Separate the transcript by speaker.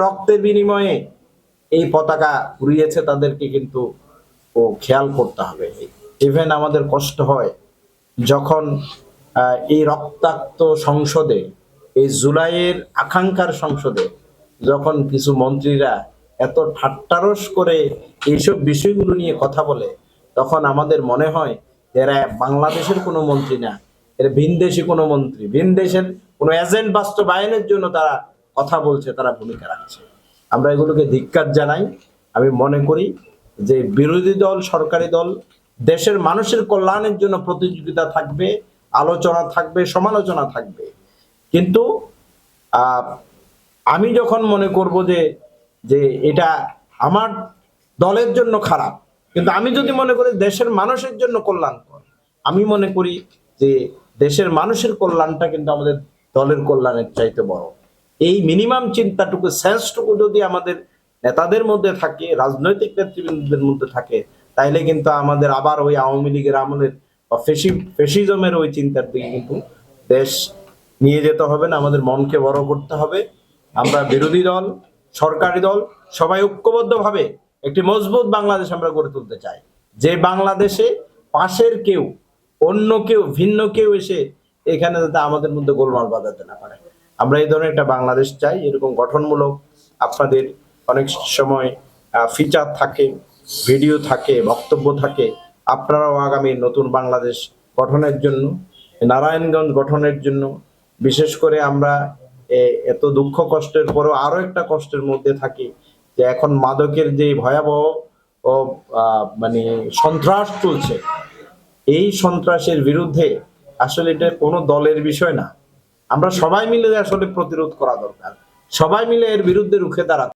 Speaker 1: রক্তের বিনিময়ে এই পতাকা উড়িয়েছে তাদেরকে কিন্তু খেয়াল করতে হবে। ইভেন আমাদের কষ্ট হয় যখন এই রক্তাক্ত সংসদে, এই জুলাইয়ের আকাঙ্ক্ষার সংসদে যখন কিছু মন্ত্রীরা এত ঠাট্টারস করে এইসব বিষয়গুলো নিয়ে কথা বলে, তখন আমাদের মনে হয় এরা বাংলাদেশের কোনো মন্ত্রী না, এরা ভিনদেশি কোনো মন্ত্রী, ভিনদেশের কোনো এজেন্ট বাস্তবায়নের জন্য তারা কথা বলছে, তারা ভূমিকা রাখছে। আমরা এগুলোকে ধিক্কার জানাই। আমি মনে করি যে বিরোধী দল, সরকারি দল, দেশের মানুষের কল্যাণের জন্য প্রতিযোগিতা থাকবে, আলোচনা থাকবে, সমালোচনা থাকবে। কিন্তু আমি যখন মনে করব যে এটা আমার দলের জন্য খারাপ, কিন্তু আমি যদি মনে করি দেশের মানুষের জন্য কল্যাণকর, আমি মনে করি যে দেশের মানুষের কল্যাণটা কিন্তু আমাদের দলের কল্যাণের চাইতে বড়। এই মিনিমাম চিন্তাটুকু, সেন্সটুকু যদি আমাদের নেতাদের মধ্যে থাকে, রাজনৈতিক নেতৃবৃন্দদের মধ্যে থাকে, তাইলে কিন্তু আমাদের আবার ওই আওয়ামী লীগের আমলের বা ফেসিজমের ওই চিন্তার দিকে কিন্তু দেশ নিয়ে যেতে হবে না। আমাদের মনকে বড় করতে হবে। আমরা বিরোধী দল, সরকারি দল সবাই ঐক্যবদ্ধভাবে একটি মজবুত বাংলাদেশ আমরা গড়ে তুলতে চাই, যে বাংলাদেশে পাশের কেউ, অন্য কেউ, ভিন্ন কেউ এসে এখানে যাতে আমাদের মধ্যে গোলমাল বাঁধাতে না পারে। আমরা এই ধরনের একটা বাংলাদেশ চাই, এরকম গঠনমূলক আপনাদের অনেক সময় ফিচার থাকে, ভিডিও থাকে, বক্তব্য থাকে। আপনারাও আগামী নতুন বাংলাদেশ গঠনের জন্য, নারায়ণগঞ্জ গঠনের জন্য, বিশেষ করে আমরা এত দুঃখ কষ্টের পরও আরো একটা কষ্টের মধ্যে থাকি যে এখন মাদকের যে ভয়াবহ ও মানে সন্ত্রাস চলছে, এই সন্ত্রাসের বিরুদ্ধে আসলে এটা কোনো দলের বিষয় না। আমরা সবাই মিলে আসলে প্রতিরোধ করা দরকার, সবাই মিলে এর বিরুদ্ধে রুখে দাঁড়াতে